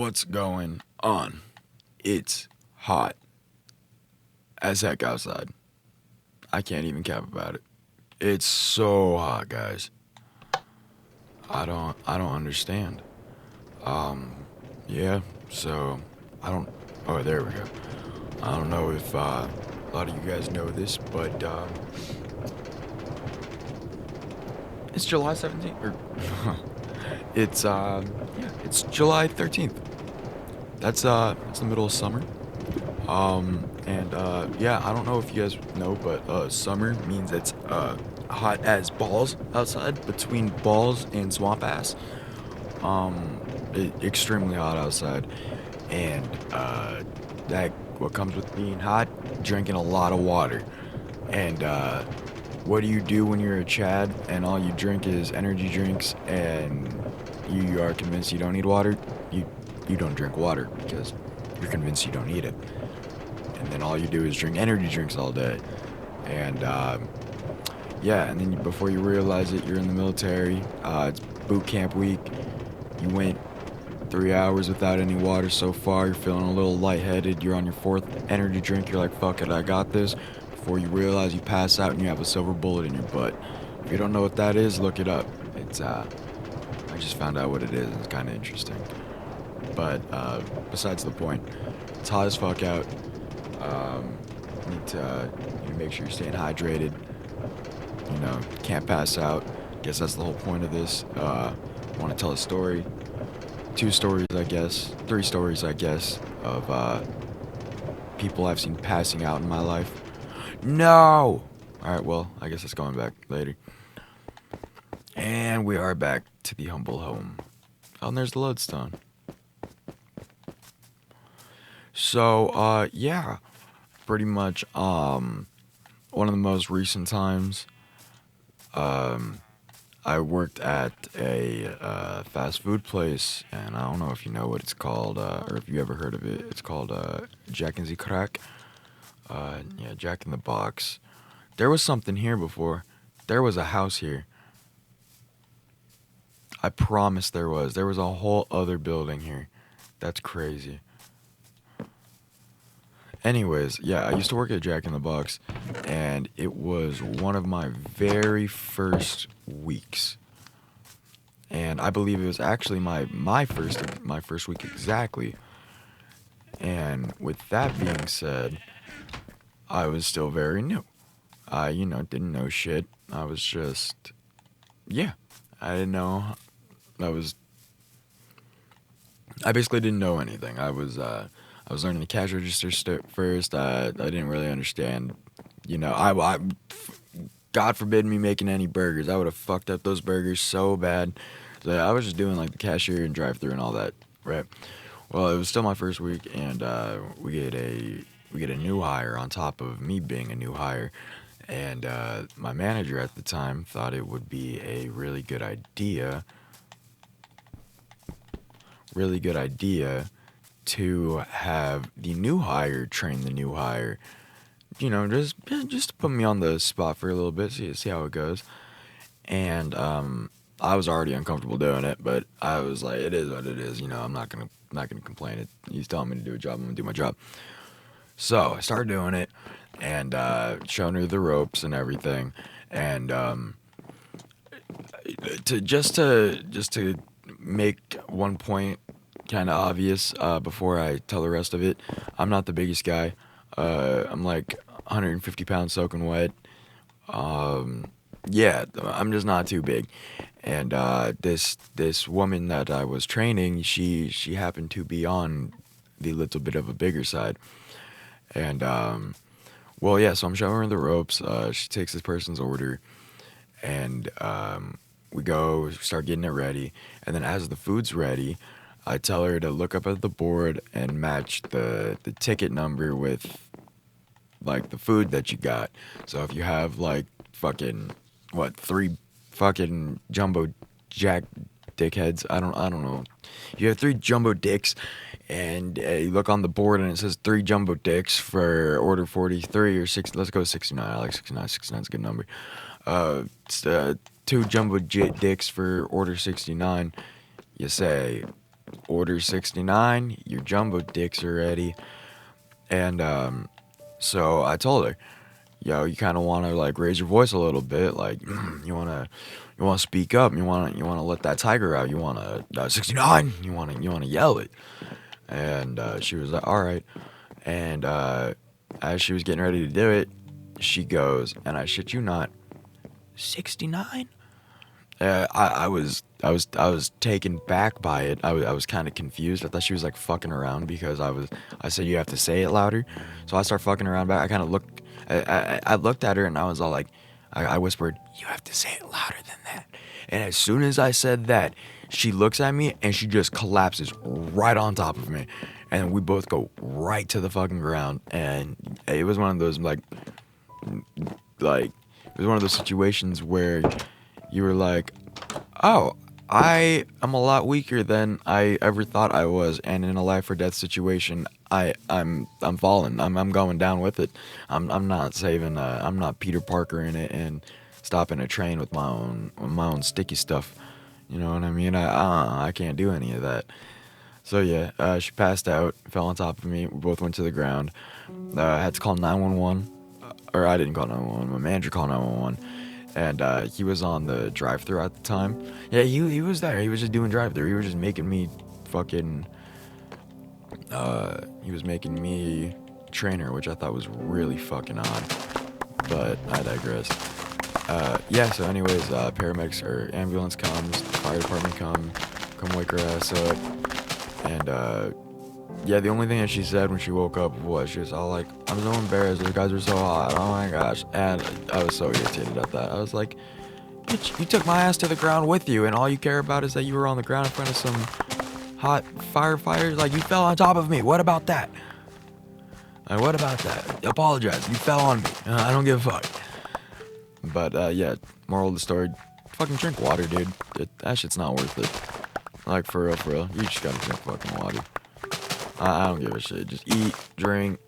What's going on? It's hot as heck outside. I can't even cap about it. It's so hot, guys. I don't understand. Yeah, so I don't oh there we go. I don't know if a lot of you guys know this, but it's July 17th or it's yeah, it's July 13th. It's the middle of summer. And yeah, I don't know if you guys know, but summer means it's hot as balls outside, between balls and swamp ass. Extremely hot outside, and that what comes with being hot, drinking a lot of water. And what do you do when you're a Chad and all you drink is energy drinks and you are convinced you don't need water? You don't drink water because you're convinced you don't need it. And then all you do is drink energy drinks all day. And yeah, and then before you realize it, you're in the military. It's boot camp week. You went 3 hours without any water so far. You're feeling a little lightheaded. You're on your fourth energy drink. You're like, fuck it, I got this. Before you realize, you pass out and you have a silver bullet in your butt. If you don't know what that is, look it up. It's I just found out what it is. It's kind of interesting. But besides the point, it's hot as fuck out. You need to make sure you're staying hydrated. You know, can't pass out. Guess that's the whole point of this. I want to tell a story. 2 stories, I guess. 3 stories, I guess, of people I've seen passing out in my life. No! Alright, well, I guess it's going back later. And we are back to the humble home. Oh, and there's the lodestone. So, yeah. Pretty much, one of the most recent times, I worked at a fast food place, and I don't know if you know what it's called, or if you ever heard of it. It's called Jack in the Crack. Yeah, Jack in the Box. There was something here before. There was a house here. I promise there was. There was a whole other building here. That's crazy. Anyways, yeah, I used to work at Jack in the Box, and it was one of my very first weeks. And I believe it was actually my first week exactly. And with that being said, I was still very new. I, didn't know shit. I was just, yeah, I didn't know. I basically didn't know anything. I was learning the cash register first. I didn't really understand. God forbid me making any burgers. I would have fucked up those burgers so bad. So I was just doing like the cashier and drive-through and all that, right? Well, it was still my first week, and we get a new hire on top of me being a new hire, and my manager at the time thought it would be a really good idea to have the new hire train the new hire. Just to put me on the spot for a little bit, see how it goes. And I was already uncomfortable doing it, but I was like, it is what it is. I'm not gonna complain. He's telling me to do a job. I'm gonna do my job. So I started doing it and showing her the ropes and everything. And to make one point kind of obvious before I tell the rest of it, I'm not the biggest guy. I'm like 150 pounds soaking wet. Yeah, I'm just not too big. And this woman that I was training, she happened to be on the little bit of a bigger side. And well, yeah, so I'm showing her the ropes. She takes this person's order, and we start getting it ready. And then as the food's ready, I tell her to look up at the board and match the ticket number with like the food that you got. So if you have like fucking 3 fucking jumbo jack dickheads, I don't know. You have 3 jumbo dicks, and you look on the board and it says 3 jumbo dicks for order 43 or 6. Let's go 69. I like 69. 69's a good number. It's 2 jumbo dicks for order 69. You say, order 69, your jumbo dicks are ready. And so I told her, yo, you kind of want to like raise your voice a little bit, like you want to speak up, you want to let that tiger out, you want to 69, you want to yell it. And she was like, all right. And as she was getting ready to do it, she goes, and I shit you not, 69. I was taken back by it. I was kind of confused. I thought she was like fucking around because I said you have to say it louder. So I start fucking around back. I kind of looked. I looked at her and I was all like, I whispered, you have to say it louder than that. And as soon as I said that, she looks at me and she just collapses right on top of me, and we both go right to the fucking ground. And it was one of those like it was one of those situations where you were like, oh, I am a lot weaker than I ever thought I was, and in a life or death situation, I'm falling. I'm going down with it. I'm not saving. I'm not Peter Parker in it and stopping a train with my own sticky stuff. You know what I mean? I can't do any of that. So yeah, she passed out, fell on top of me. We both went to the ground. I had to call 911, or I didn't call 911. My manager called 911. And he was on the drive-thru at the time. Yeah, he was there. He was just doing drive-thru. He was just making me fucking. He was making me trainer, which I thought was really fucking odd. But I digress. Yeah. So, anyways, paramedics or ambulance comes, the fire department come wake her ass up, and yeah, the only thing that she said when she woke up was she was all like, I'm so embarrassed, those guys are so hot, oh my gosh. And I was so irritated at that. I was like, bitch, you took my ass to the ground with you, and all you care about is that you were on the ground in front of some hot firefighters. Like, you fell on top of me. What about that? Like, what about that? Apologize. You fell on me. I don't give a fuck. But yeah, moral of the story, fucking drink water, dude. That shit's not worth it. Like, for real. You just gotta drink fucking water. I don't give a shit. Just eat, drink.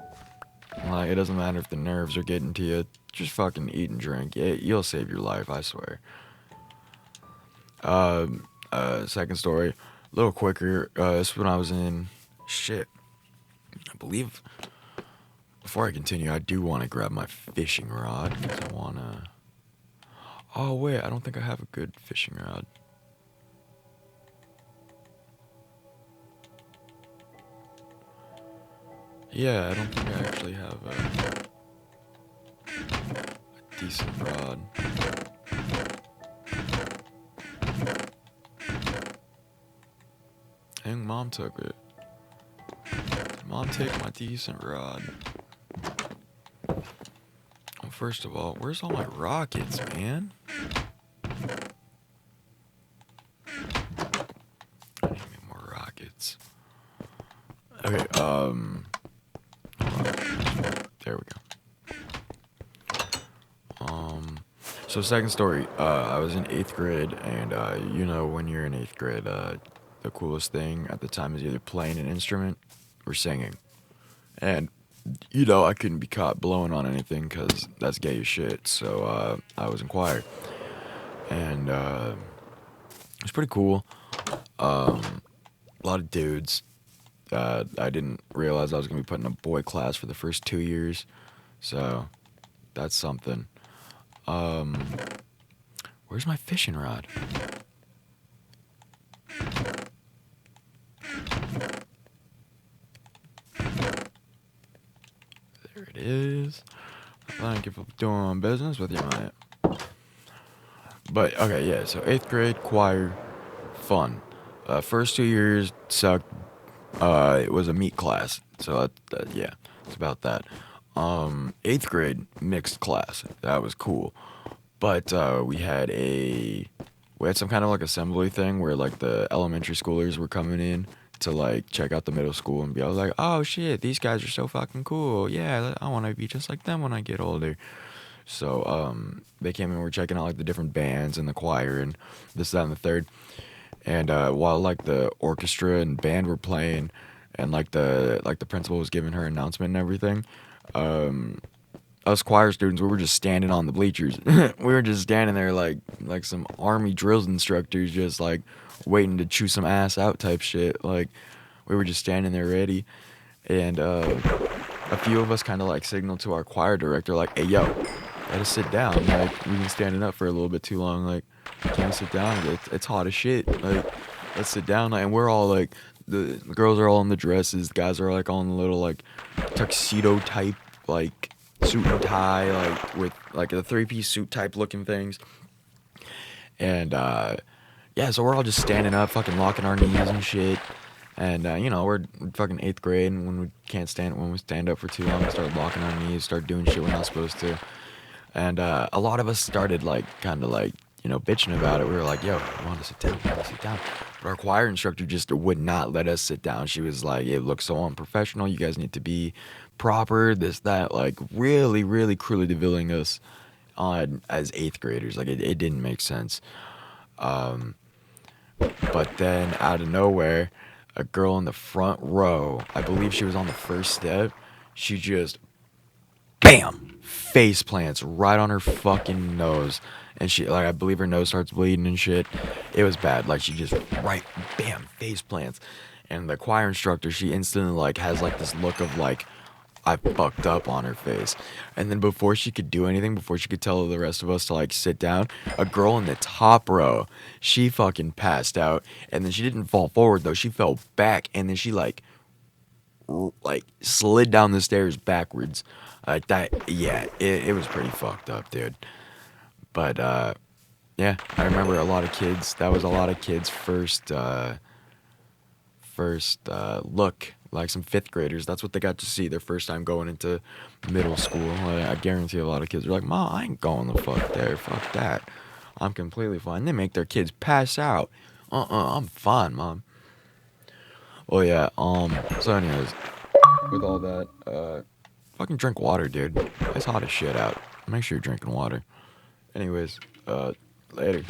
Like, it doesn't matter if the nerves are getting to you. Just fucking eat and drink. You'll save your life, I swear. Second story, a little quicker. This is when I was in shit. I believe. Before I continue, I do want to grab my fishing rod because I wanna. Oh wait, I don't think I have a good fishing rod. Yeah, I don't think I actually have a decent rod. I think Mom took it. Did Mom take my decent rod? Well, first of all, where's all my rockets, man? I need more rockets. Okay, there we go. So second story, I was in 8th grade, and you know when you're in 8th grade, the coolest thing at the time is either playing an instrument or singing. And, you know, I couldn't be caught blowing on anything because that's gay as shit, so I was in choir. And it was pretty cool. A lot of dudes. I didn't realize I was going to be put in a boy class for the first 2 years, so that's something. Where's my fishing rod? There it is. Thank you for doing business with you, mate. But, okay, yeah, so 8th grade, choir, fun. First 2 years sucked. It was a meat class, so yeah, it's about that. 8th grade, mixed class. That was cool. But we had some kind of like assembly thing where like the elementary schoolers were coming in to like check out the middle school and be all like, oh shit, these guys are so fucking cool. Yeah, I want to be just like them when I get older. So they came in, and were checking out like the different bands and the choir and this, that, and the third. And while like the orchestra and band were playing, and like the principal was giving her announcement and everything, us choir students, we were just standing on the bleachers. We were just standing there like some army drills instructors, just like waiting to chew some ass out type shit. Like we were just standing there ready, and a few of us kind of like signaled to our choir director, like, "Hey, yo, let us sit down. Like we've been standing up for a little bit too long. Like, can we sit down? It's hot as shit. Like, let's sit down." Like, and we're all like, the girls are all in the dresses, the guys are like all in the little like tuxedo type like suit and tie, like with like the 3-piece suit type looking things. And yeah, so we're all just standing up, fucking locking our knees and shit. And you know, we're fucking 8th grade, and when we stand up for too long, we start locking our knees, start doing shit we're not supposed to. And a lot of us started like kind of like, you know, bitching about it. We were like, "Yo, we want to sit down, we want to sit down." But our choir instructor just would not let us sit down. She was like, "It looks so unprofessional. You guys need to be proper, this, that," like really, really cruelly devaluing us on as 8th graders. Like it didn't make sense. Um, but then out of nowhere, a girl in the front row, I believe she was on the first step, she just bam, face plants right on her fucking nose. And she, like, I believe her nose starts bleeding and shit. It was bad. Like, she just, right, bam, face plants. And the choir instructor, she instantly, like, has, like, this look of, like, I fucked up on her face. And then before she could do anything, before she could tell the rest of us to, like, sit down, a girl in the top row, she fucking passed out. And then she didn't fall forward, though. She fell back. And then she, like slid down the stairs backwards. Like that, yeah, it was pretty fucked up, dude. But yeah, I remember a lot of kids. That was a lot of kids' first look. Like some 5th graders, that's what they got to see their first time going into middle school. I guarantee a lot of kids are like, "Mom, I ain't going the fuck there. Fuck that. I'm completely fine." They make their kids pass out. I'm fine, Mom. Well, yeah. So, anyways, with all that, fucking drink water, dude. It's hot as shit out. Make sure you're drinking water. Anyways, later.